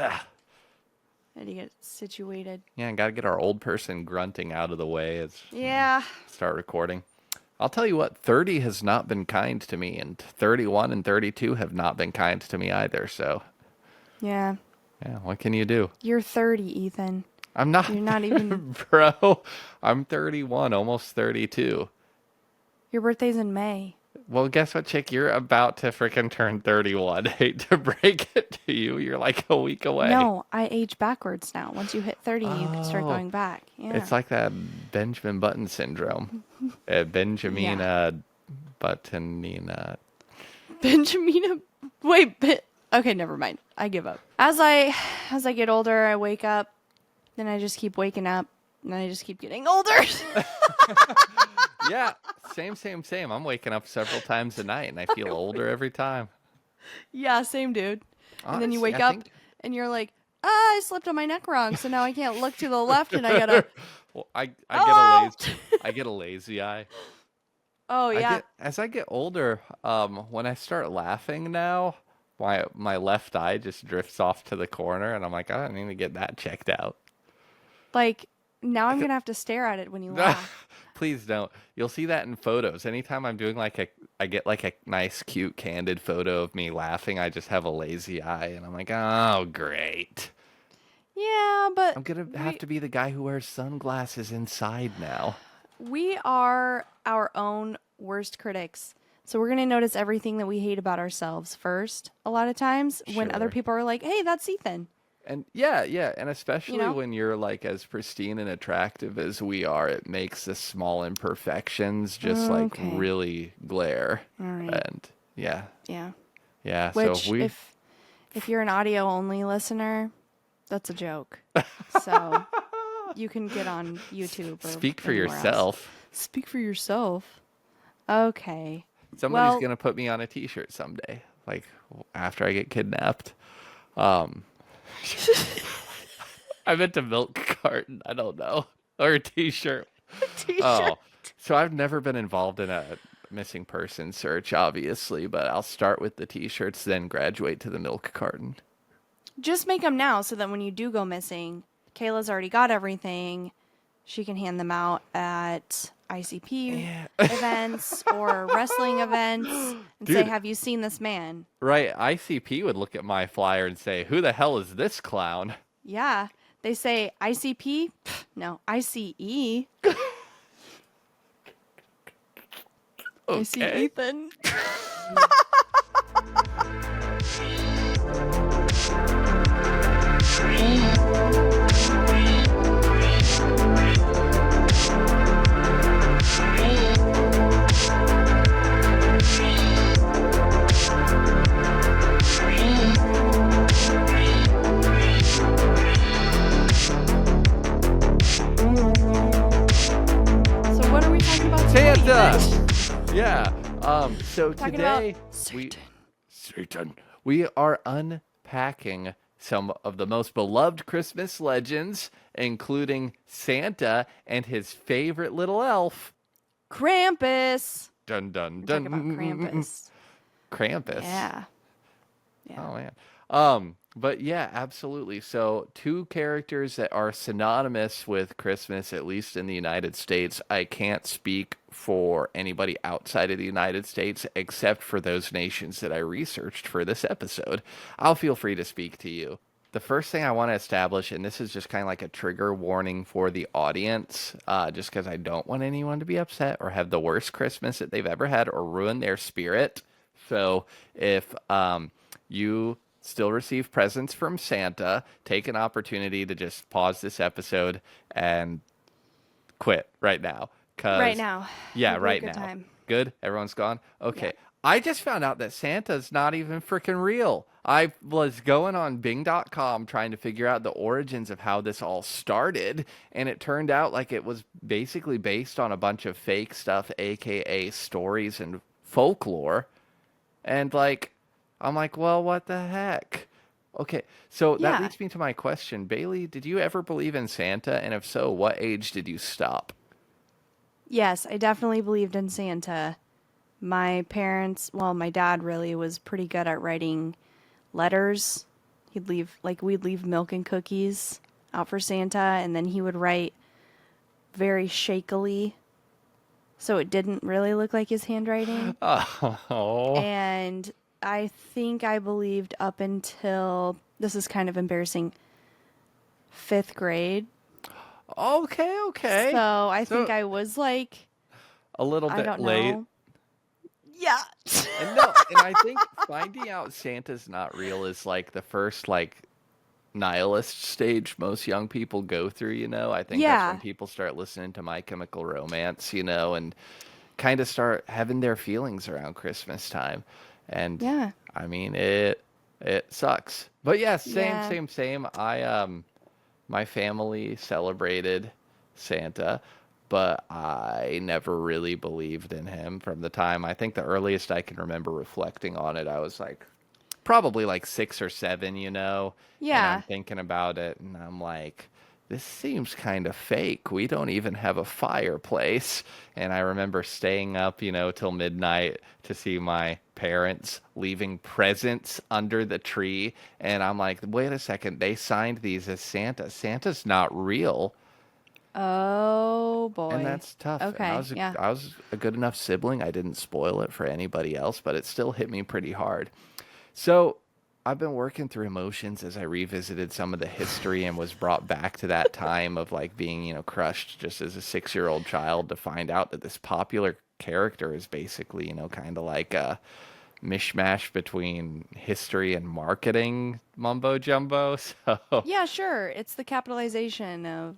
Had to get situated. Yeah, gotta get our old person grunting out of the way as Yeah. start recording. I'll tell you what, 30 has not been kind to me, and 31 and 32 have not been kind to me either, so Yeah. yeah, what can you do? You're 30, Ethan. I'm not, You're not even... bro. I'm 31, almost 32. Your birthday's in May. Well, guess what, chick? You're about to freaking turn 31. Hate to break it to you. You're like a week away. No, I age backwards now. Once you hit 30, you can start Oh, going back. Yeah. it's like that Benjamin Button syndrome. Benjamin Yeah. Buttonina. Benjamina. Wait, okay, never mind. I give up. As I get older, I wake up, then I just keep waking up, and then I just keep getting older. Yeah, same. I'm waking up several times a night, and I feel older every time. Yeah, same dude. And then you Honestly, wake I up, think and you're like, I slept on my neck wrong, so now I can't look to the left, and I gotta. well, I get a Oh, I get a lazy eye. oh yeah. As I get older, when I start laughing now, my left eye just drifts off to the corner, and I'm like, I need to get that checked out. Like now, I'm gonna have to stare at it when you laugh. Please don't. You'll see that in photos. Anytime I'm doing I get like a nice, cute, candid photo of me laughing, I just have a lazy eye, and I'm like, oh, great. Yeah, but I'm gonna have to be the guy who wears sunglasses inside now. we are our own worst critics. So we're going to notice everything that we hate about ourselves first, a lot of times, when other Sure. people are like, hey, that's Ethan. And yeah, and especially know? when you're like as pristine and attractive as we are, it makes the small imperfections just like Okay. really glare. All right. And yeah, Yeah. yeah. Which, So we if you're an audio only listener, that's a joke. So you can get on YouTube or speak for anywhere else. yourself. Speak for yourself. Okay. Somebody's Well- gonna put me on a T-shirt someday, like after I get kidnapped. Um, I meant a milk carton. I don't know, or a T-shirt. T-shirt. Oh, so I've never been involved in a missing person search, obviously, but I'll start with the T-shirts, then graduate to the milk carton. Just make them now so that when you do go missing, Kayla's already got everything. She can hand them out at ICP events or wrestling events and say, Dude. have you seen this man? Right, ICP would look at my flyer and say, "Who the hell is this clown?" Yeah. They say ICP? Pff, no, ICE. I see Okay. Ethan. So what are we talking about today? Santa. Ethan? Yeah. So Talking today about we are unpacking some of the most beloved Christmas legends, including Santa and his favorite little elf. Krampus. Dun dun We're dun. talking about Krampus. Krampus. Yeah. Yeah. Oh man. But yeah, absolutely. So two characters that are synonymous with Christmas, at least in the United States. I can't speak for anybody outside of the United States except for those nations that I researched for this episode. I'll feel free to speak to you. The first thing I want to establish, and this is just kind of like a trigger warning for the audience, just because I don't want anyone to be upset or have the worst Christmas that they've ever had or ruin their spirit. So if you still receive presents from Santa, take an opportunity to just pause this episode and quit right now. Right now. Yeah, Have a right good now. time. Good? Everyone's gone? Okay. Yeah. I just found out that Santa's not even freaking real. I was going on Bing.com trying to figure out the origins of how this all started, and it turned out like it was basically based on a bunch of fake stuff, aka stories and folklore. And like, I'm like, well, what the heck? Okay, so that Yeah. leads me to my question. Bailey, did you ever believe in Santa? And if so, what age did you stop? Yes, I definitely believed in Santa. My parents, well, my dad really was pretty good at writing letters we'd leave milk and cookies out for Santa, and then he would write very shakily, so it didn't really look like his handwriting. Oh, And I believed up until, this is kind of embarrassing, 5th grade. okay, okay. So I think So I was like, a little I bit don't late. know. Yeah. And no, and I think finding out Santa's not real is like the first like nihilist stage most young people go through, you know. I think that's when Yeah. people start listening to My Chemical Romance, you know, and kind of start having their feelings around Christmas time. And Yeah. I mean, it sucks. But yeah, same, Yeah. same, same. My family celebrated Santa, but I never really believed in him from the time. I think the earliest I can remember reflecting on it, I was like probably like 6 or 7, you know, and I'm Yeah. thinking about it and I'm like, this seems kind of fake. We don't even have a fireplace. And I remember staying up, you know, till midnight to see my parents leaving presents under the tree. And I'm like, wait a second, they signed these as Santa. Santa's not real. Oh And boy. that's tough. And Okay. Yeah. I was a good enough sibling. I didn't spoil it for anybody else, but it still hit me pretty hard. So I've been working through emotions as I revisited some of the history and was brought back to that time of like being, you know, crushed just as a 6-year-old child to find out that this popular character is basically, you know, kind of like a mishmash between history and marketing mumbo jumbo. So Yeah, sure. It's the capitalization of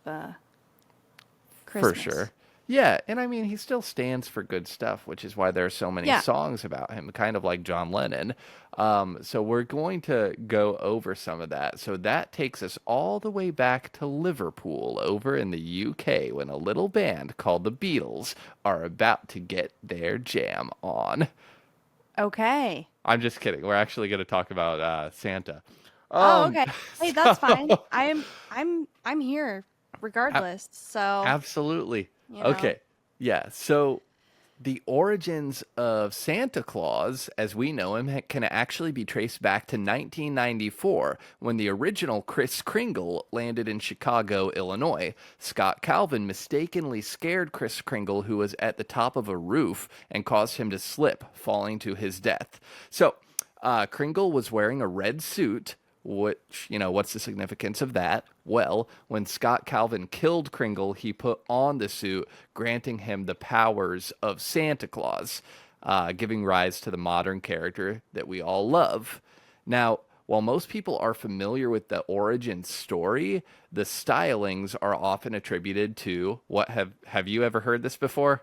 for Christmas. sure. Yeah, and I mean, he still stands for good stuff, which is why there are so many Yeah. songs about him, kind of like John Lennon. So we're going to go over some of that. So that takes us all the way back to Liverpool over in the UK when a little band called the Beatles are about to get their jam on. Okay. I'm just kidding. We're actually going to talk about Santa. Oh, Um, okay. Hey, that's fine. so I'm here a- regardless. So, absolutely. you know. Okay. Yeah. So the origins of Santa Claus, as we know him, can actually be traced back to 1994 when the original Chris Kringle landed in Chicago, Illinois. Scott Calvin mistakenly scared Chris Kringle, who was at the top of a roof, and caused him to slip, falling to his death. So, Kringle was wearing a red suit. Which, you know, what's the significance of that? Well, when Scott Calvin killed Kringle, he put on the suit, granting him the powers of Santa Claus, giving rise to the modern character that we all love. Now, while most people are familiar with the origin story, the stylings are often attributed to what have you ever heard this before?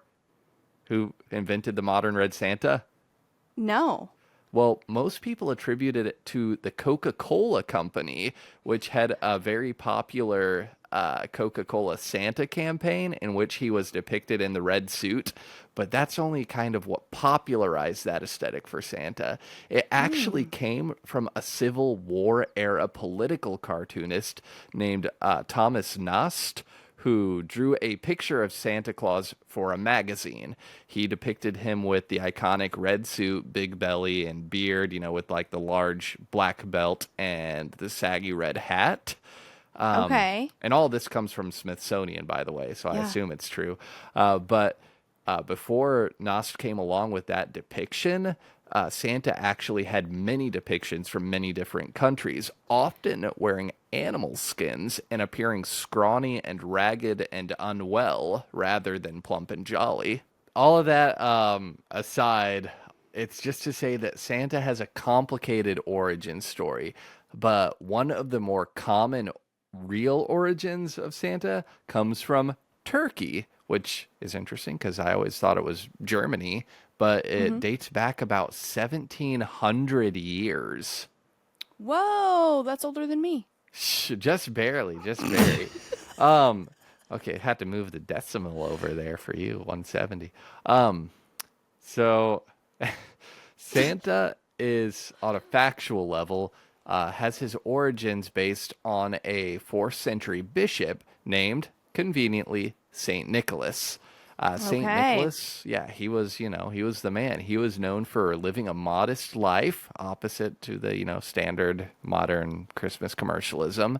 Who invented the modern red Santa? No. Well, most people attributed it to the Coca-Cola company, which had a very popular Coca-Cola Santa campaign in which he was depicted in the red suit. But that's only kind of what popularized that aesthetic for Santa. It actually Mm. came from a Civil War era political cartoonist named Thomas Nast, who drew a picture of Santa Claus for a magazine. He depicted him with the iconic red suit, big belly, and beard, you know, with like the large black belt and the saggy red hat. Okay. And all this comes from Smithsonian, by the way, so I Yeah. assume it's true. But before Nost came along with that depiction, Santa actually had many depictions from many different countries, often wearing animal skins and appearing scrawny and ragged and unwell rather than plump and jolly. All of that aside, it's just to say that Santa has a complicated origin story, but one of the more common real origins of Santa comes from Turkey, which is interesting because I always thought it was Germany, but it Hmm. dates back about 1700 years. Whoa, that's older than me. Just barely, just barely. Um, okay, had to move the decimal over there for you, 170. So Santa is on a factual level, has his origins based on a 4th century bishop named, conveniently, Saint Nicholas. Saint Okay. Nicholas, yeah, he was, he was the man. He was known for living a modest life, opposite to the, standard modern Christmas commercialism.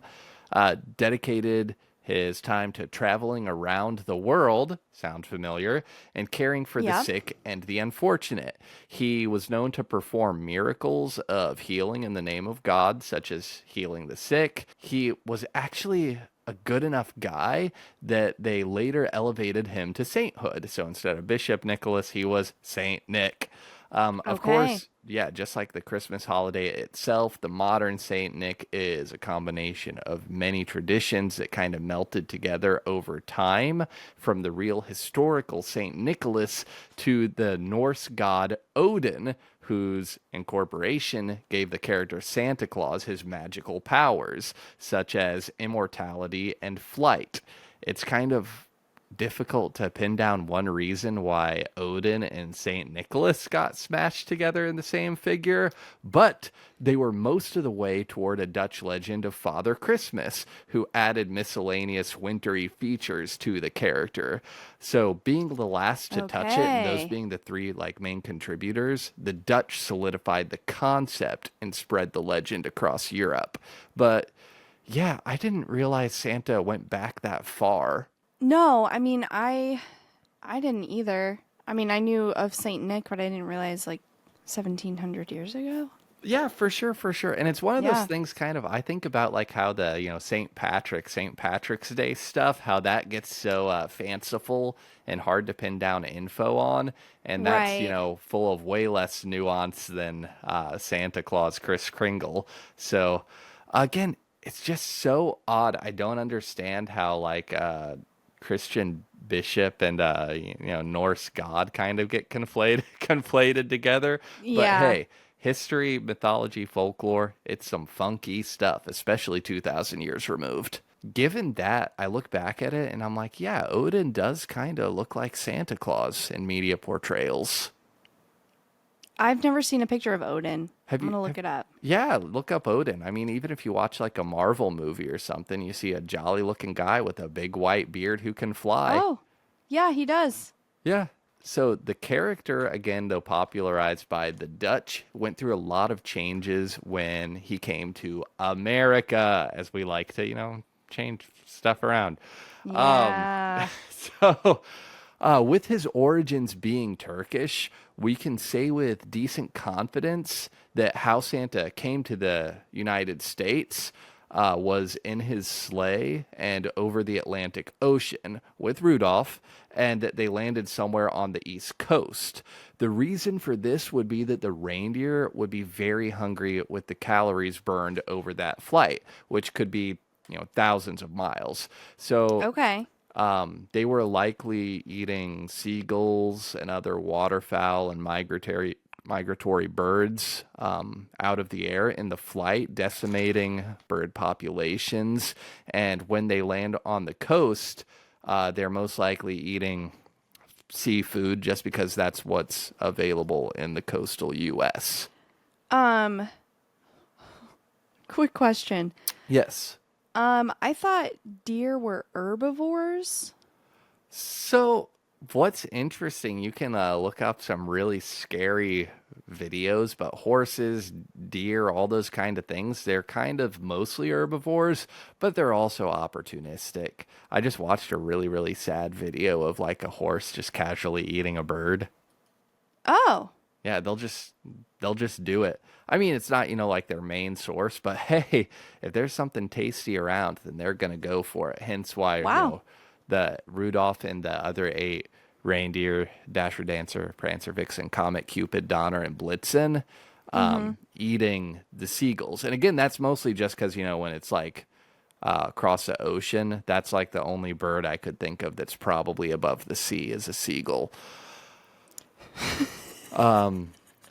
Dedicated his time to traveling around the world, sound familiar, and caring for the Yep. sick and the unfortunate. He was known to perform miracles of healing in the name of God, such as healing the sick. He was actually a good enough guy that they later elevated him to sainthood. So instead of Bishop Nicholas, he was Saint Nick. Of Okay. course, yeah, just like the Christmas holiday itself, the modern Saint Nick is a combination of many traditions that kind of melted together over time, from the real historical Saint Nicholas to the Norse god Odin, whose incorporation gave the character Santa Claus his magical powers, such as immortality and flight. It's kind of difficult to pin down one reason why Odin and Saint Nicholas got smashed together in the same figure, but they were most of the way toward a Dutch legend of Father Christmas, who added miscellaneous wintry features to the character. So, being the last to touch it, and those Okay. being the three main contributors, the Dutch solidified the concept and spread the legend across Europe. But yeah, I didn't realize Santa went back that far. No, I mean, I didn't either. I mean, I knew of Saint Nick, but I didn't realize like 1700 years ago. Yeah, for sure, for sure. And it's one of those Yeah. things kind of I think about like how the, St. Patrick's Day stuff, how that gets so fanciful and hard to pin down info on, and that's, Right. full of way less nuance than Santa Claus Chris Kringle. So, again, it's just so odd. I don't understand how Christian bishop and Norse god kind of get conflated together. But Yeah. hey, history, mythology, folklore, it's some funky stuff, especially 2000 years removed. Given that, I look back at it and I'm like, yeah, Odin does kind of look like Santa Claus in media portrayals. I've never seen a picture of Odin. Have I'm you gonna have look it up. Yeah, look up Odin. I mean, even if you watch like a Marvel movie or something, you see a jolly looking guy with a big white beard who can fly. Oh, yeah, he does. Yeah. So the character, again, though popularized by the Dutch, went through a lot of changes when he came to America, as we like to, change stuff around. Um, Yeah. so, with his origins being Turkish, we can say with decent confidence that how Santa came to the United States was in his sleigh and over the Atlantic Ocean with Rudolph, and that they landed somewhere on the East Coast. The reason for this would be that the reindeer would be very hungry with the calories burned over that flight, which could be, thousands of miles. So Okay. they were likely eating seagulls and other waterfowl and migratory birds out of the air in the flight, decimating bird populations. And when they land on the coast, they're most likely eating seafood just because that's what's available in the coastal U.S. Um, quick question. Yes. I thought deer were herbivores. So, what's interesting, you can look up some really scary videos, but horses, deer, all those kind of things, they're kind of mostly herbivores, but they're also opportunistic. I just watched a really, really sad video of like a horse just casually eating a bird. Oh, Yeah, they'll just do it. I mean, it's not, like their main source, but hey, if there's something tasty around, then they're gonna go for it. Hence why, wow. the Rudolph and the other eight reindeer, Dasher, Dancer, Prancer, Vixen, Comet, Cupid, Donner, and Blitzen, Mm-hmm. eating the seagulls. And again, that's mostly just because, when it's like across the ocean, that's like the only bird I could think of that's probably above the sea is a seagull.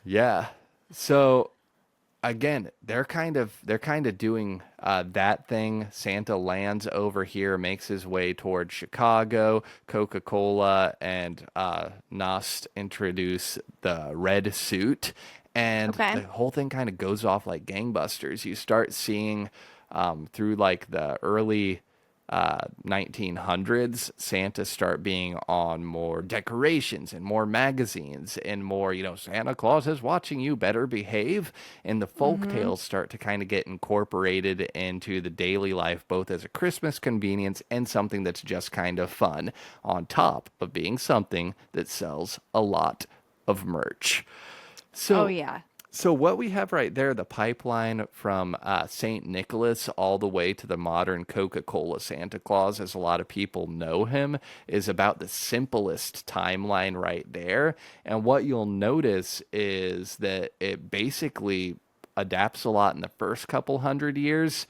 Yeah. So again, they're kind of doing that thing. Santa lands over here, makes his way towards Chicago. Coca-Cola and Nost introduce the red suit, and Okay. the whole thing kind of goes off like gangbusters. You start seeing through like the early 1900s, Santa start being on more decorations and more magazines and more, Santa Claus is watching you, better behave. And the folk Mm-hmm. tales start to kind of get incorporated into the daily life, both as a Christmas convenience and something that's just kind of fun, on top of being something that sells a lot of merch. Oh So yeah. so what we have right there, the pipeline from St. Nicholas all the way to the modern Coca-Cola Santa Claus, as a lot of people know him, is about the simplest timeline right there. And what you'll notice is that it basically adapts a lot in the first couple hundred years,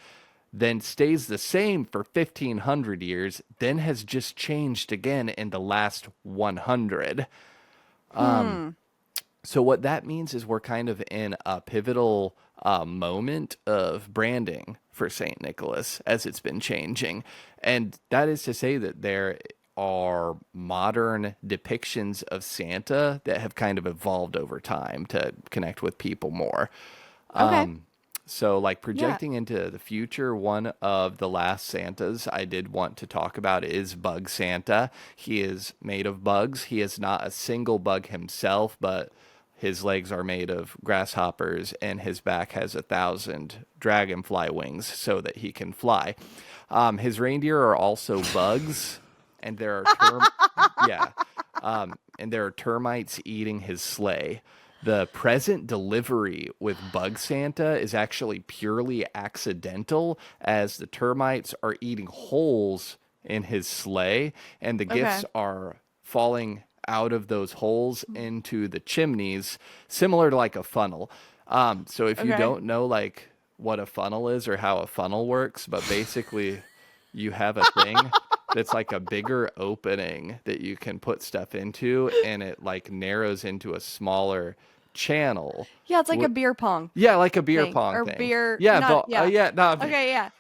then stays the same for 1500 years, then has just changed again in the last 100. Hmm. So what that means is we're kind of in a pivotal moment of branding for St. Nicholas as it's been changing. And that is to say that there are modern depictions of Santa that have kind of evolved over time to connect with people more. Okay. So, like Yeah. projecting into the future, one of the last Santas I did want to talk about is Bug Santa. He is made of bugs. He is not a single bug himself, but his legs are made of grasshoppers, and his back has 1,000 dragonfly wings so that he can fly. His reindeer are also bugs, and there are yeah, and there are termites eating his sleigh. The present delivery with Bug Santa is actually purely accidental, as the termites are eating holes in his sleigh, and the Okay. gifts are falling out of those holes into the chimneys, similar to like a funnel. So if you Okay. don't know like what a funnel is or how a funnel works, but basically you have a thing that's like a bigger opening that you can put stuff into, and it like narrows into a smaller channel. Yeah, it's like a Wh- beer pong Yeah, like a beer thing pong or thing. beer. Yeah, Not but yeah. yeah, no, Okay. Yeah.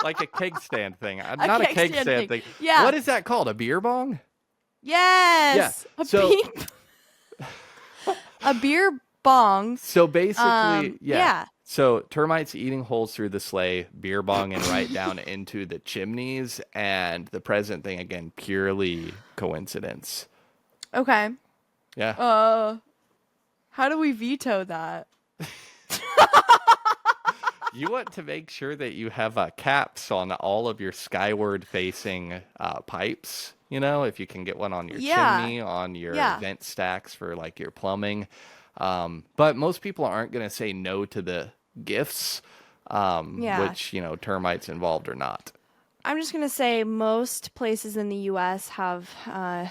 like a keg stand thing. A Not a keg keg stand stand thing. thing. Yeah. What is that called? A beer bong? Yeah. Yes. A So beep. A beer bong. So basically, yeah. Yeah. So termites eating holes through the sleigh, beer bong, and right down into the chimneys. And the present thing, again, purely coincidence. Okay. Yeah. How do we veto that? You want to make sure that you have caps on all of your skyward facing pipes. If you can get one on your Yeah. chimney, on your Yeah. vent stacks for like your plumbing. But most people aren't going to say no to the gifts, Yeah. which, termites involved or not. I'm just going to say most places in the US have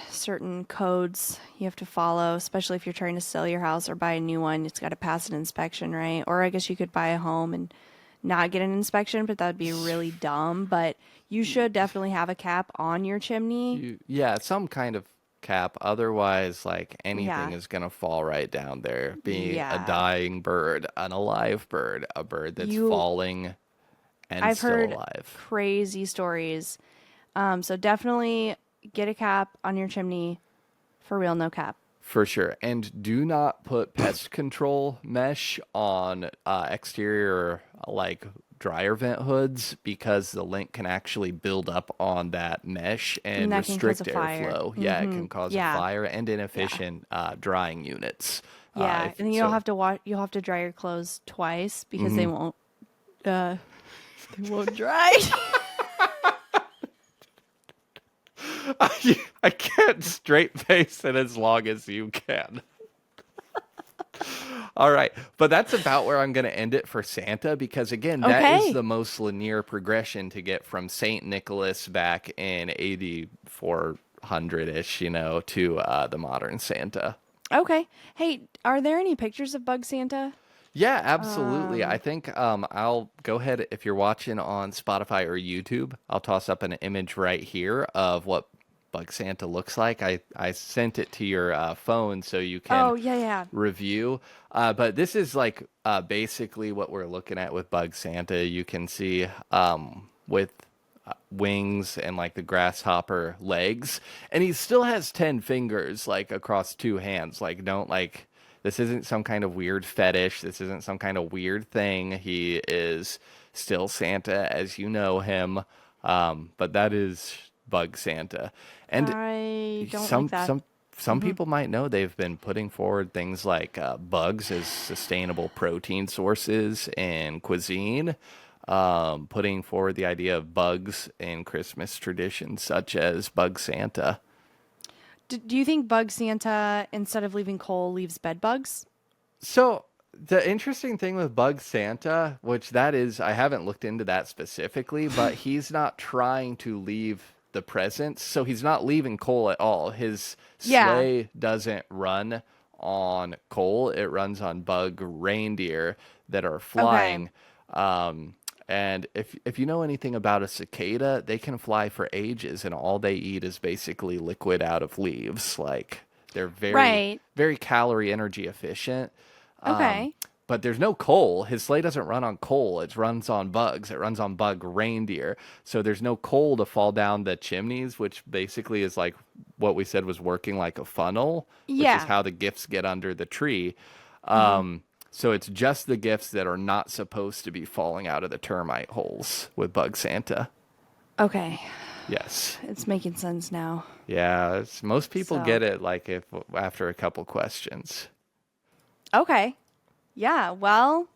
certain codes you have to follow, especially if you're trying to sell your house or buy a new one. It's got to pass an inspection, right? Or I guess you could buy a home and not get an inspection, but that'd be really dumb. But you should definitely have a cap on your chimney. Yeah, some kind of cap. Otherwise, like anything Yeah. is going to fall right down there. Be a Yeah. dying bird, an alive bird, a bird that's You falling and I've still heard alive. crazy stories. So definitely get a cap on your chimney. For real, no cap. For sure. And do not put pest control mesh on exterior, like dryer vent hoods, because the lint can actually build up on that mesh And and that can cause restrict a fire. airflow. Yeah, it can cause a Yeah. fire and Yeah. inefficient drying units. Yeah. If And then you'll so, have to you'll have to dry your clothes twice because mhm. uh they won't dry. I can't straight face it as long as you can. All right. But that's about where I'm going to end it for Santa, because, again, that is Okay. the most linear progression to get from St. Nicholas back in 8400-ish, to the modern Santa. Okay. Hey, are there any pictures of Bug Santa? Yeah, absolutely. I think I'll go ahead, if you're watching on Spotify or YouTube, I'll toss up an image right here of what Bug Santa looks like. I sent it to your phone so you can Oh, yeah, yeah. review. But this is like basically what we're looking at with Bug Santa. You can see with wings and like the grasshopper legs, and he still has 10 fingers like across two hands. Like, don't like This isn't some kind of weird fetish. This isn't some kind of weird thing. He is still Santa as you know him. But that is Bug Santa. And I don't like some that. some some people might know they've been putting forward things like bugs as sustainable protein sources in cuisine, putting forward the idea of bugs in Christmas traditions, such as Bug Santa. Do you think Bug Santa, instead of leaving coal, leaves bed bugs? So the interesting thing with Bug Santa, which that is, I haven't looked into that specifically, but he's not trying to leave the presents, so he's not leaving coal at all. His Yeah. sleigh doesn't run on coal; it runs on bug reindeer that are Okay. flying. And if you know anything about a cicada, they can fly for ages, and all they eat is basically liquid out of leaves. Like they're Right. very calorie energy efficient. Um, Okay. but there's no coal. His sleigh doesn't run on coal. It runs on bugs. It runs on bug reindeer. So there's no coal to fall down the chimneys, which basically is like what we said was working like a funnel, which is Yeah. how the gifts get under the tree. hmm So it's just the gifts that are not supposed to be falling out of the termite holes with Bug Santa. Okay. Yes. It's making sense now. Yeah, most people So, get it like if after a couple questions. okay. Yeah. Well,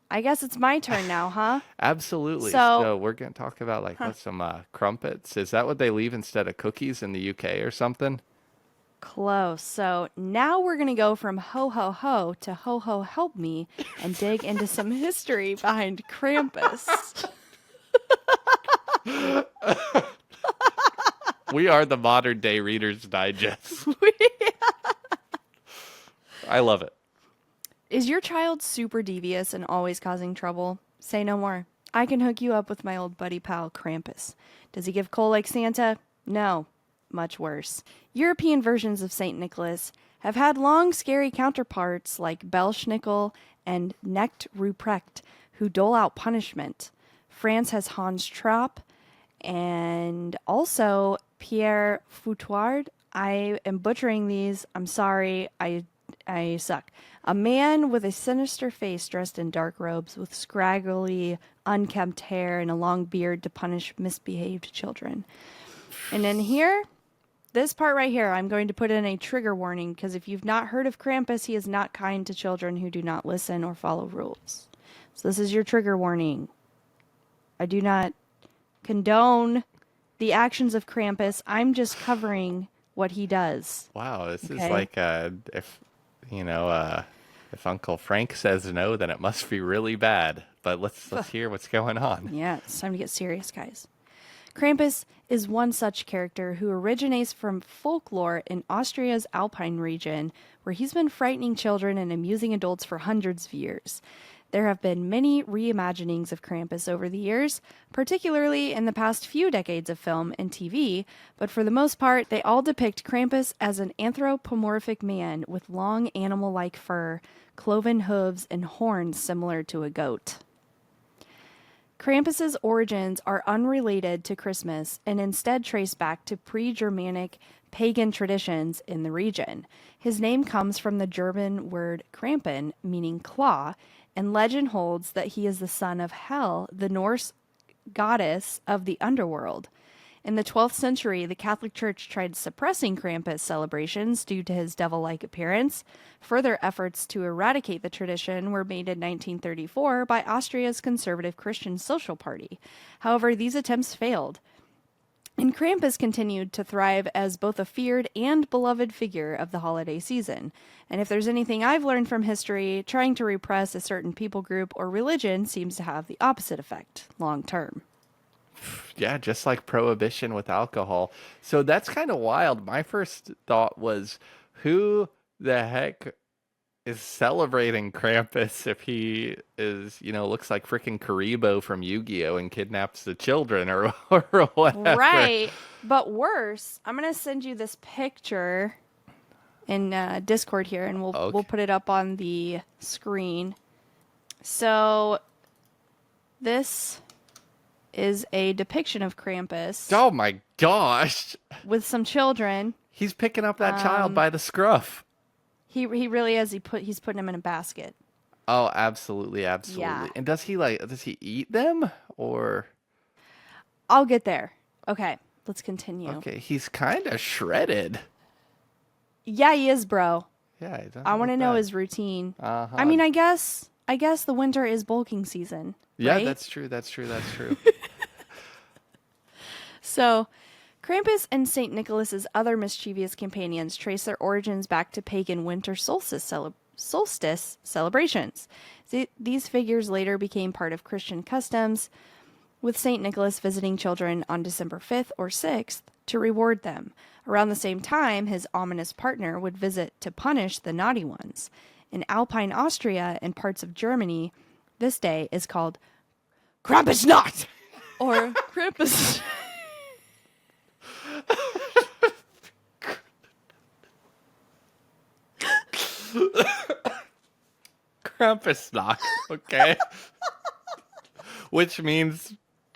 I guess it's my turn now, huh? Absolutely. So, So we're going to talk about like huh, what some crumpets. Is that what they leave instead of cookies in the UK or something? close. So now we're going to go from ho ho ho to ho ho help me and dig into some history behind Krampus. We are the modern day Reader's Digest. I love it. Is your child super devious and always causing trouble? Say no more. I can hook you up with my old buddy pal, Krampus. Does he give coal like Santa? No. Much worse. European versions of St. Nicholas have had long, scary counterparts like Belschnickel and Knecht Ruprecht, who dole out punishment. France has Hans Trapp and also Pierre Foutoard. I am butchering these. I'm sorry. I suck. A man with a sinister face dressed in dark robes with scraggly, unkempt hair and a long beard to punish misbehaved children. And in here, this part right here, I'm going to put in a trigger warning because if you've not heard of Krampus, he is not kind to children who do not listen or follow rules. So this is your trigger warning. I do not condone the actions of Krampus. I'm just covering what he does. Wow, this is Okay? like if you know if Uncle Frank says no, then it must be really bad. But let's hear what's going on. Yeah, it's time to get serious, guys. Krampus is one such character who originates from folklore in Austria's Alpine region, where he's been frightening children and amusing adults for hundreds of years. There have been many reimaginings of Krampus over the years, particularly in the past few decades of film and TV, but for the most part, they all depict Krampus as an anthropomorphic man with long animal like fur, cloven hooves, and horns similar to a goat. Krampus's origins are unrelated to Christmas and instead trace back to pre-Germanic pagan traditions in the region. His name comes from the German word Krampen, meaning claw, and legend holds that he is the son of Hel, the Norse goddess of the underworld. In the 12th century, the Catholic Church tried suppressing Krampus celebrations due to his devil like appearance. Further efforts to eradicate the tradition were made in 1934 by Austria's conservative Christian Social Party. However, these attempts failed. And Krampus continued to thrive as both a feared and beloved figure of the holiday season. And if there's anything I've learned from history, trying to repress a certain people group or religion seems to have the opposite effect long term. Yeah, just like prohibition with alcohol. So that's kind of wild. My first thought was, who the heck is celebrating Krampus if he is, looks like freaking Karibo from Yu-Gi-Oh and kidnaps the children or or whatever. Right. But worse, I'm going to send you this picture in Discord here and we'll Okay. put it up on the screen. So this is a depiction of Krampus Oh my gosh. with some children. He's picking up that child by the scruff. He really is. He's putting them in a basket. Oh, absolutely, Yeah. absolutely. And does he eat them or? I'll get there. Okay, let's continue. Okay, he's kind of shredded. Yeah, he is, bro. Yeah, it doesn't I want to look know bad. his routine. I Uh-huh. mean, I guess the winter is bulking season, Yeah, right? that's true. That's true. That's true. So, Krampus and St. Nicholas's other mischievous companions trace their origins back to pagan winter solstice celebrations. These figures later became part of Christian customs, with St. Nicholas visiting children on December 5th or 6th to reward them. Around the same time, his ominous partner would visit to punish the naughty ones. In Alpine Austria and parts of Germany, this day is called Krampusnacht or Krampus. Krampusnacht, okay? Which means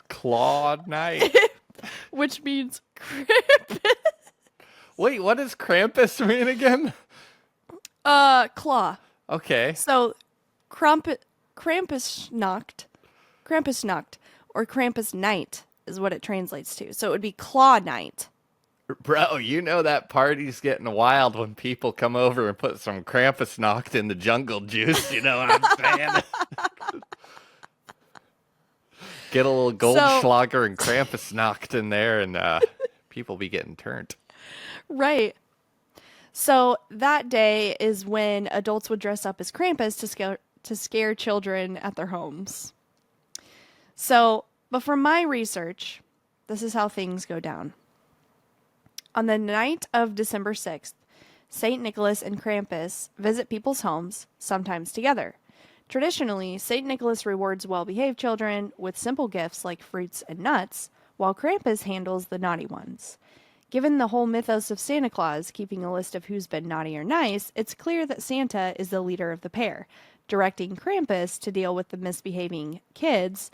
claw night. Which means Krampus. Wait, what does Krampus mean again? Claw. Okay. So, Krampusnacht, or Krampus night is what it translates to. So it would be claw night. Bro, you know that party's getting wild when people come over and put some Krampusnacht in the jungle juice, you know what I'm saying? Get a little Goldschlager and Krampusnacht in there and people be getting turned. Right. So that day is when adults would dress up as Krampus to scare children at their homes. So, but from my research, this is how things go down. On the night of December 6th, St. Nicholas and Krampus visit people's homes, sometimes together. Traditionally, St. Nicholas rewards well-behaved children with simple gifts like fruits and nuts, while Krampus handles the naughty ones. Given the whole mythos of Santa Claus keeping a list of who's been naughty or nice, it's clear that Santa is the leader of the pair, directing Krampus to deal with the misbehaving kids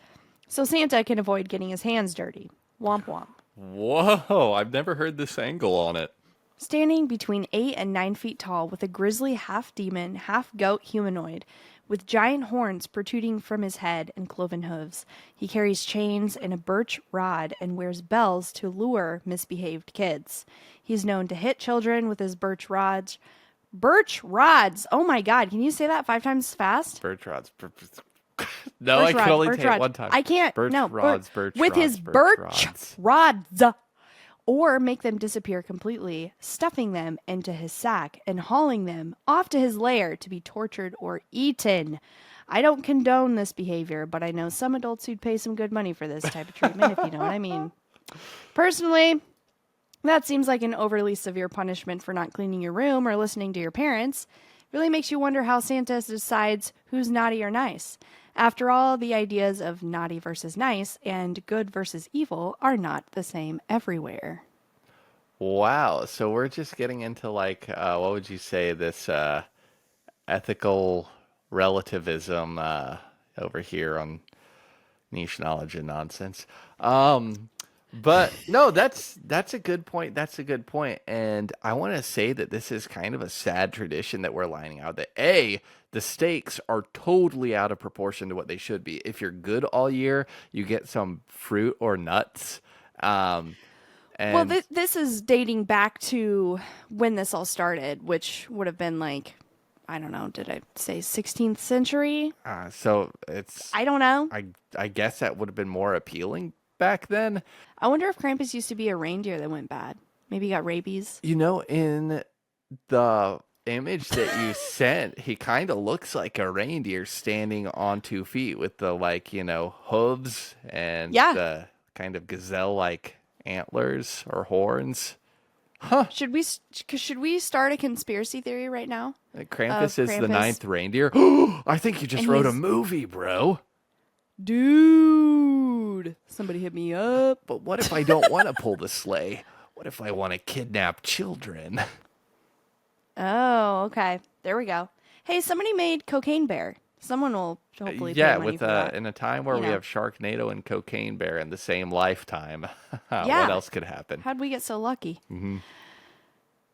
so Santa can avoid getting his hands dirty. Womp womp. Whoa, I've never heard this angle on it. Standing between 8 and 9 feet tall with a grisly half-demon, half-goat humanoid with giant horns protruding from his head and cloven hooves. He carries chains and a birch rod and wears bells to lure misbehaved kids. He's known to hit children with his birch rods. Birch rods! Oh my god, can you say that 5 times fast? Birch rods. No, I can only take it one time. I can't. Birch no, rods, birch with rods, his birch birch rods. rods. Or make them disappear completely, stuffing them into his sack and hauling them off to his lair to be tortured or eaten. I don't condone this behavior, but I know some adults who'd pay some good money for this type of treatment, if you know what I mean. Personally, that seems like an overly severe punishment for not cleaning your room or listening to your parents. It really makes you wonder how Santa decides who's naughty or nice. After all, the ideas of naughty versus nice and good versus evil are not the same everywhere. Wow, so we're just getting into like, what would you say, this ethical relativism over here on Niche Knowledge and Nonsense. But no, that's a good point. That's a good point. And I want to say that this is kind of a sad tradition that we're lining out. That the stakes are totally out of proportion to what they should be. If you're good all year, you get some fruit or nuts. And Well, this is dating back to when this all started, which would have been like, I don't know, did I say 16th century? so it's I don't know. I guess that would have been more appealing back then. I wonder if Krampus used to be a reindeer that went bad. Maybe he got rabies. You know, in the image that you sent, he kind of looks like a reindeer standing on 2 feet with the, like, you know, hooves and the kind of gazelle-like antlers or horns. Huh. Should we start a conspiracy theory right now? Krampus is the 9th reindeer. I think you just And wrote a he's- movie, bro. Dude, somebody hit me up. But what if I don't want to pull the sleigh? What if I want to kidnap children? Oh, okay. There we go. Hey, somebody made Cocaine Bear. Someone will hopefully pay money with for that. in a time where You we know. have Sharknado and Cocaine Bear in the same lifetime. Yeah. What else could happen? How'd we get so lucky? Mm-hmm.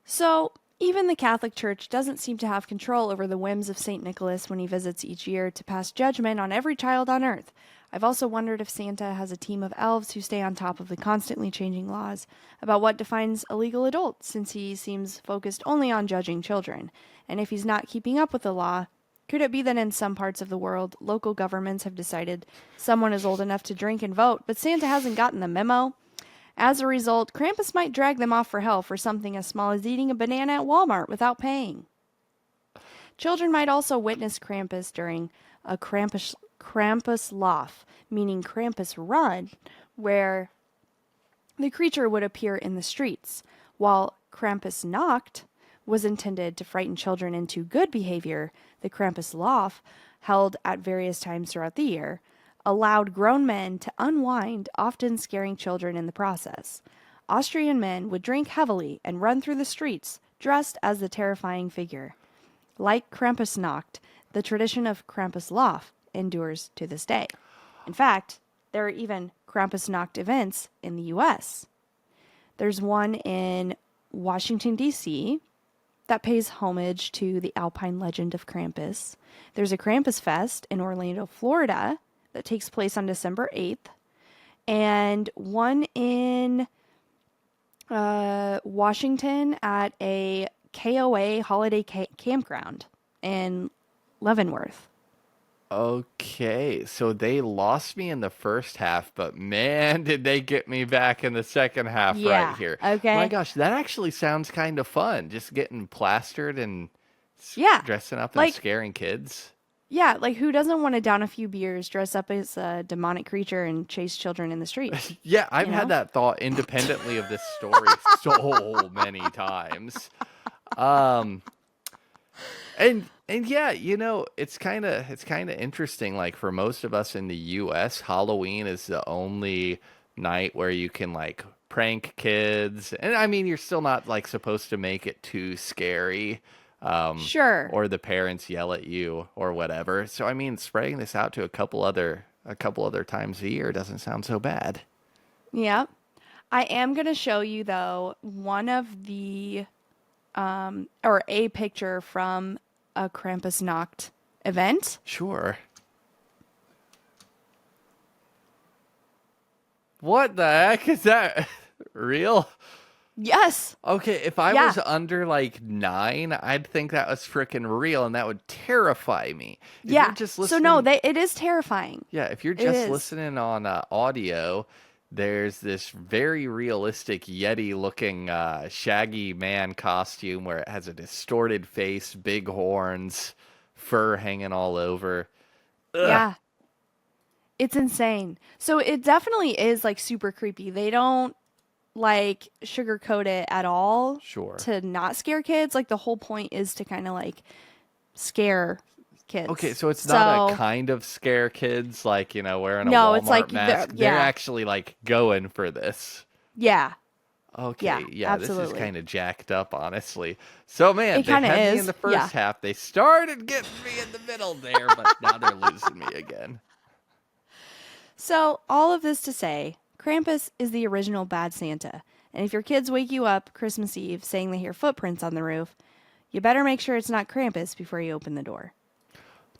So, Even the Catholic Church doesn't seem to have control over the whims of St. Nicholas when he visits each year to pass judgment on every child on earth. I've also wondered if Santa has a team of elves who stay on top of the constantly changing laws about what defines a legal adult, since he seems focused only on judging children. And if he's not keeping up with the law, could it be that in some parts of the world, local governments have decided someone is old enough to drink and vote, but Santa hasn't gotten the memo? As a result, Krampus might drag them off for hell for something as small as eating a banana at Walmart without paying. Children might also witness Krampus during a Krampus Lauf, meaning Krampus Run, where the creature would appear in the streets, while Krampus Nacht was intended to frighten children into good behavior. The Krampus Lauf, held at various times throughout the year, allowed grown men to unwind, often scaring children in the process. Austrian men would drink heavily and run through the streets, dressed as the terrifying figure. Like Krampusnacht, the tradition of Krampuslauf endures to this day. In fact, there are even Krampusnacht events in the U.S. There's one in Washington, D.C., that pays homage to the Alpine legend of Krampus. There's a Krampus Fest in Orlando, Florida, that takes place on December 8th, and one in Washington at a KOA holiday campground in Leavenworth. Okay, so they lost me in the first half, but man, did they get me back in the second half Yeah, right here. okay. My gosh, that actually sounds kind of fun. Just getting plastered and Yeah, dressing up and like scaring kids. yeah, like who doesn't want to down a few beers, dress up as a demonic creature, and chase children in the streets? Yeah, I've You had know? that thought independently of this story so many times. Um, and yeah, it's kind of interesting. Like for most of us in the U.S., Halloween is the only night where you can like prank kids, and I mean you're still not like supposed to make it too scary, Sure. or the parents yell at you or whatever. So I mean, spreading this out to a couple other times a year doesn't sound so bad. Yeah. I am going to show you, though, one of the, or a picture from a Krampusnacht event. Sure. What the heck is that? Real? Yes. Okay, if I Yeah. was under like 9, I'd think that was freaking real and that would terrify me. If you're Yeah. just So, no, listening, it is terrifying. yeah, if you're It just is. listening on audio, there's this very realistic Yeti looking shaggy man costume where it has a distorted face, big horns, fur hanging all over. Ugh. Yeah. It's insane. So, it definitely is like super creepy. They don't like sugarcoat it at all Sure. to not scare kids. Like, the whole point is to kind of like scare Okay, kids. so it's not a So, kind of scare kids like, wearing a no, it's like, Walmart mask. They're yeah. actually like going for this. Yeah. Yeah. Okay, yeah, this is Absolutely. kind of jacked up, honestly. So, man, It they kind of had me in is. the Yeah. first half. They started getting me in the middle there, but now they're losing me again. So, all of this to say, Krampus is the original bad Santa. And if your kids wake you up Christmas Eve saying they hear footprints on the roof, you better make sure it's not Krampus before you open the door.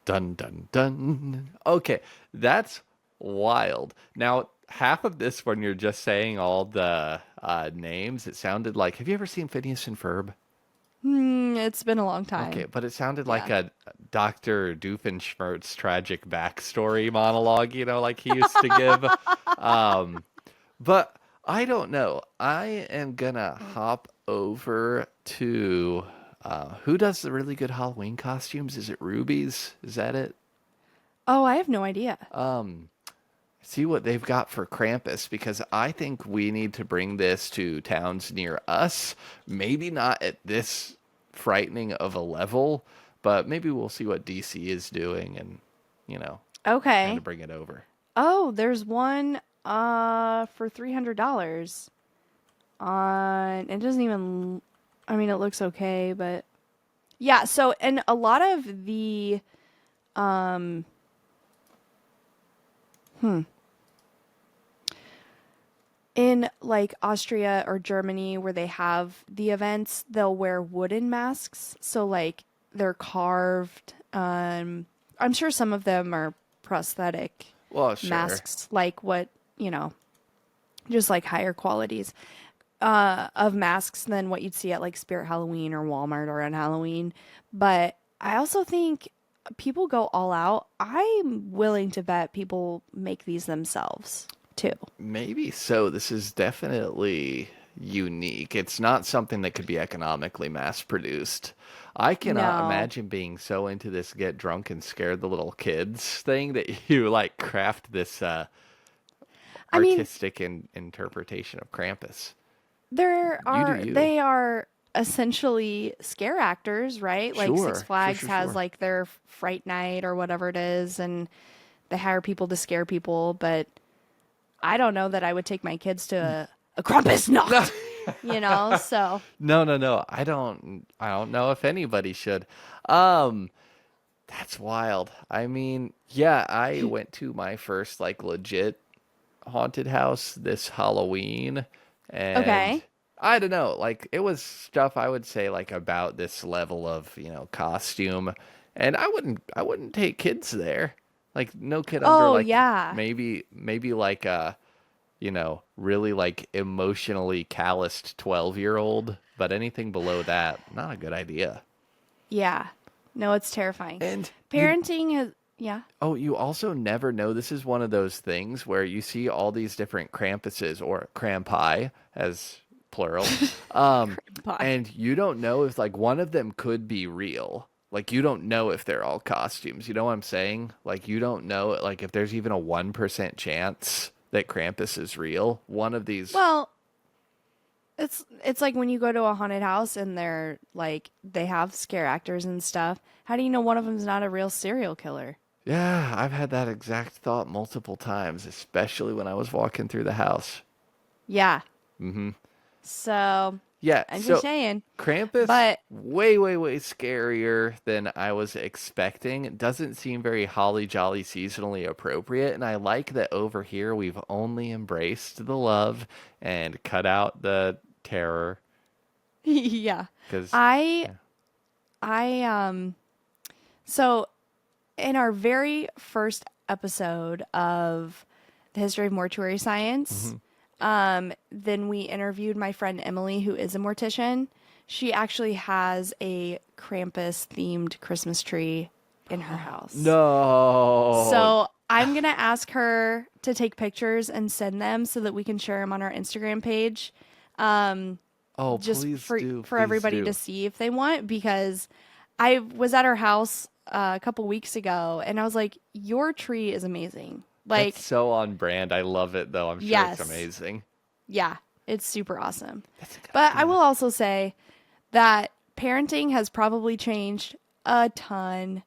Dun, dun, dun. Okay, that's wild. Now, half of this, when you're just saying all the names, it sounded like, have you ever seen Phineas and Ferb? It's been a long Okay, time. but it sounded like Yeah. a Dr. Doofenshmirtz tragic backstory monologue, like he used to give. Um, but I don't know. I am gonna hop over to who does the really good Halloween costumes? Is it Ruby's? Is that it? Oh, I have no idea. See what they've got for Krampus because I think we need to bring this to towns near us. Maybe not at this frightening of a level, but maybe we'll see what DC is doing and, kind Okay. of bring it over. Oh, there's one for $300 on it doesn't even I mean it looks okay, but yeah, so and a lot of the um In like Austria or Germany where they have the events, they'll wear wooden masks. So like they're carved. I'm sure some of them are prosthetic Well, sure. masks, like what, just like higher qualities of masks than what you'd see at like Spirit Halloween or Walmart or on Halloween. But I also think people go all out. I'm willing to bet people make these themselves too. Maybe so. This is definitely unique. It's not something that could be economically mass produced. I cannot No. imagine being so into this get drunk and scare the little kids thing that you like craft this I mean, artistic interpretation of Krampus. You do you. they are essentially scare actors, right? Like Six Sure, sure, Flags sure, has sure. like their Fright Night or whatever it is, and they hire people to scare people, but I don't know that I would take my kids to a Krampus No, Nacht, so no, no, no. I don't know if anybody should. Um, that's wild. I mean, yeah, I went to my first like legit haunted house this Halloween, and okay. I don't know, like it was stuff I would say like about this level of, costume, and I wouldn't take kids there. Like no kid under Oh, like yeah. maybe like a, really like emotionally calloused 12-year-old, but anything below that, not a good idea. Yeah. No, it's terrifying. And Parenting has, yeah. oh, you also never know. This is one of those things where you see all these different Krampuses or Krampi as plural. Bye. And you don't know if like one of them could be real. Like you don't know if they're all costumes. You know what I'm saying? Like you don't know like if there's even a 1% chance that Krampus is real. One of these. Well, it's like when you go to a haunted house and they're like they have scare actors and stuff. How do you know one of them's not a real serial killer? Yeah, I've had that exact thought multiple times, especially when I was walking through the house. Yeah. Mm-hmm. So Yeah, I'm just so saying. Krampus, But way, way, way scarier than I was expecting. It doesn't seem very holly jolly seasonally appropriate, and I like that over here we've only embraced the love and cut out the terror. yeah. Because, I yeah. I so in our very first episode of the history of mortuary science, Mhm. then we interviewed my friend Emily, who is a mortician. She actually has a Krampus themed Christmas tree in her house. No. So I'm gonna ask her to take pictures and send them so that we can share them on our Instagram page. Um, Oh, just please do, for please everybody to do. see if they want, because I was at her house a couple weeks ago and I was like, your tree is amazing. That's Like, so on brand. I love it, though. I'm sure it's yes, amazing. yeah, it's super awesome. That's a good But I will idea. also say that parenting has probably changed a ton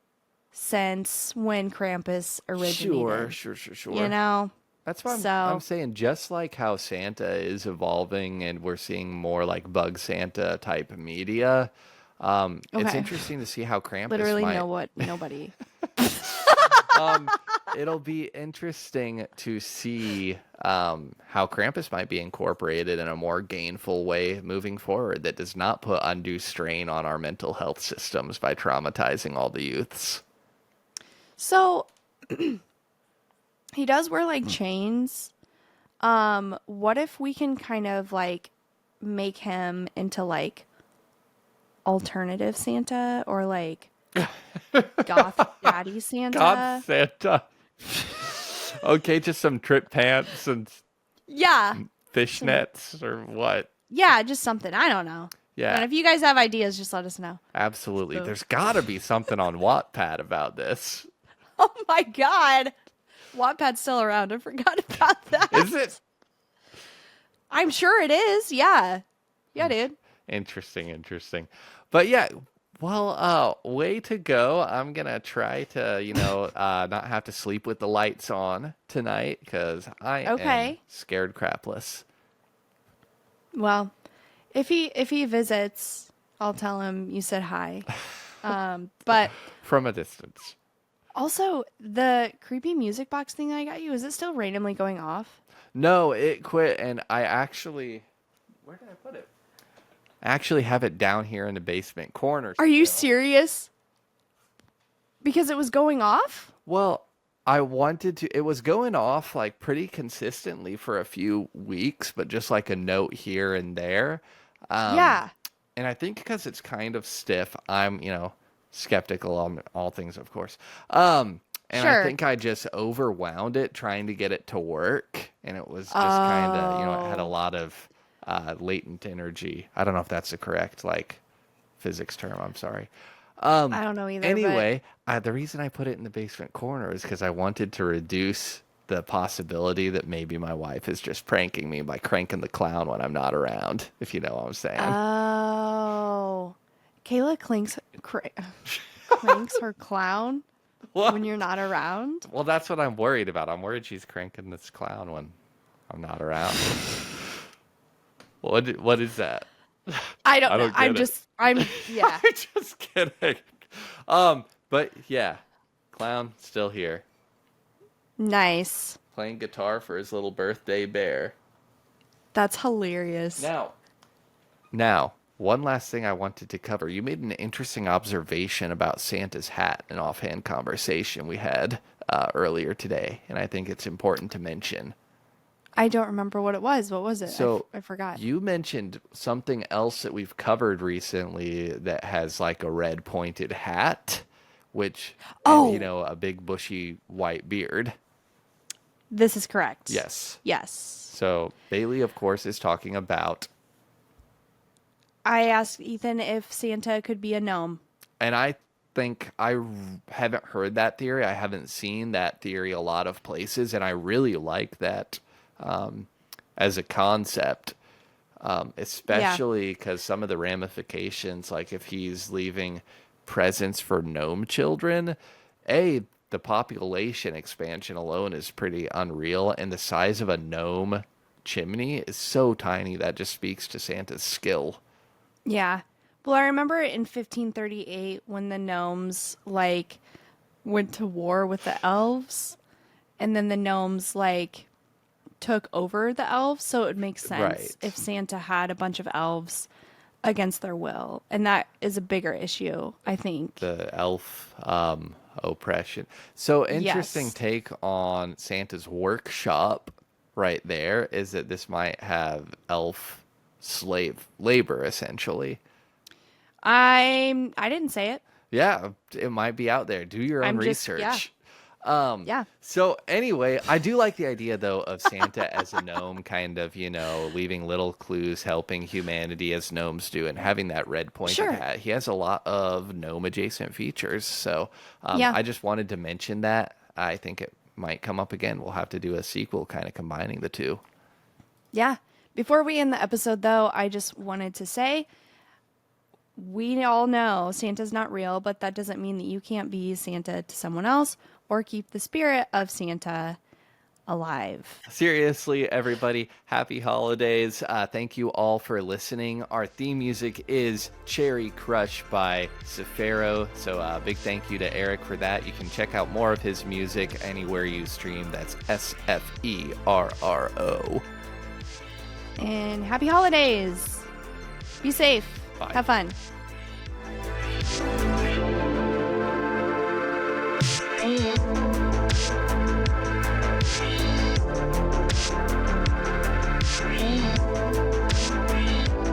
since when Krampus Sure, originated, sure, sure, you sure. know? That's why I'm So, saying just like how Santa is evolving and we're seeing more like bug Santa type media, it's okay, interesting to see how Krampus literally might. know what nobody. Um, it'll be interesting to see how Krampus might be incorporated in a more gainful way moving forward that does not put undue strain on our mental health systems by traumatizing all the youths. So, he does wear like chains. What if we can kind of like make him into like alternative Santa or like goth daddy God, Santa? Santa. Okay, just some trip pants and Yeah. Some fishnets or what? yeah, just something. I don't know. Yeah, And if you guys have ideas, just let us know. absolutely. So, There's got to be something on Wattpad about this. oh my god. Wattpad's still around. I forgot about Is that. it? I'm sure it is. Yeah. Yeah, dude. Interesting, interesting. But yeah, well, way to go. I'm gonna try to, not have to sleep with the lights on tonight because I am Okay. scared crapless. Well, if he visits, I'll tell him you said hi. But From a distance. Also, the creepy music box thing I got you, is it still randomly going off? No, it quit, and I actually, where did I put it? I actually have it down here in the basement corner Are you still. serious? Because it was going off? Well, I wanted to, it was going off like pretty consistently for a few weeks, but just like a note here and there. Um, Yeah. and I think because it's kind of stiff, I'm, skeptical on all things, of course. And I Sure. think I just overwound it trying to get it to work, and it was just kind of, it had a Oh. lot of latent energy. I don't know if that's the correct like physics term. I'm sorry. I don't know either, but Anyway, the reason I put it in the basement corner is because I wanted to reduce the possibility that maybe my wife is just pranking me by cranking the clown when I'm not around, if you know what I'm saying. oh. Kayla cranks her clown What? when you're not around. Well, that's what I'm worried about. I'm worried she's cranking this clown when I'm not around. What is that? I don't I know. don't get it. Yeah. I'm just kidding. But yeah, clown still here, Nice. playing guitar for his little birthday bear. That's hilarious. Now, one last thing I wanted to cover. You made an interesting observation about Santa's hat, an offhand conversation we had earlier today, and I think it's important to mention. I don't remember what it was. What was it? So, I forgot. you mentioned something else that we've covered recently that has like a red pointed hat, which, and Oh, a big bushy white beard. this is correct. Yes. Yes. So, Bailey, of course, is talking about, I asked Ethan if Santa could be a gnome. and I think haven't heard that theory. I haven't seen that theory a lot of places, and I really like that as a concept, especially because some of the ramifications, like if he's leaving presents for gnome children, the population expansion alone is pretty unreal, and the size of a gnome chimney is so tiny that just speaks to Santa's skill. Yeah. Well, I remember in 1538 when the gnomes went to war with the elves, and then the gnomes took over the elves, so it would make sense Right. if Santa had a bunch of elves against their will, and that is a bigger issue, I think. The elf oppression. So interesting Yes. take on Santa's workshop right there is that this might have elf slave labor essentially. I didn't say it. Yeah, it might be out there. Do your own I'm just yeah. research. Yeah. So anyway, I do like the idea though of Santa as a gnome, kind of, leaving little clues, helping humanity as gnomes do, and having that red pointed Sure. hat. He has a lot of gnome adjacent features. So Yeah. I just wanted to mention that. I think it might come up again. We'll have to do a sequel kind of combining the two. Yeah. Before we end the episode, though, I just wanted to say we all know Santa's not real, but that doesn't mean that you can't be Santa to someone else or keep the spirit of Santa alive. Seriously, everybody, happy holidays. Thank you all for listening. Our theme music is Cherry Crush by Sefero. So big thank you to Eric for that. You can check out more of his music anywhere you stream. That's Sferro. And happy holidays. Be safe. Bye. Have fun. Mm.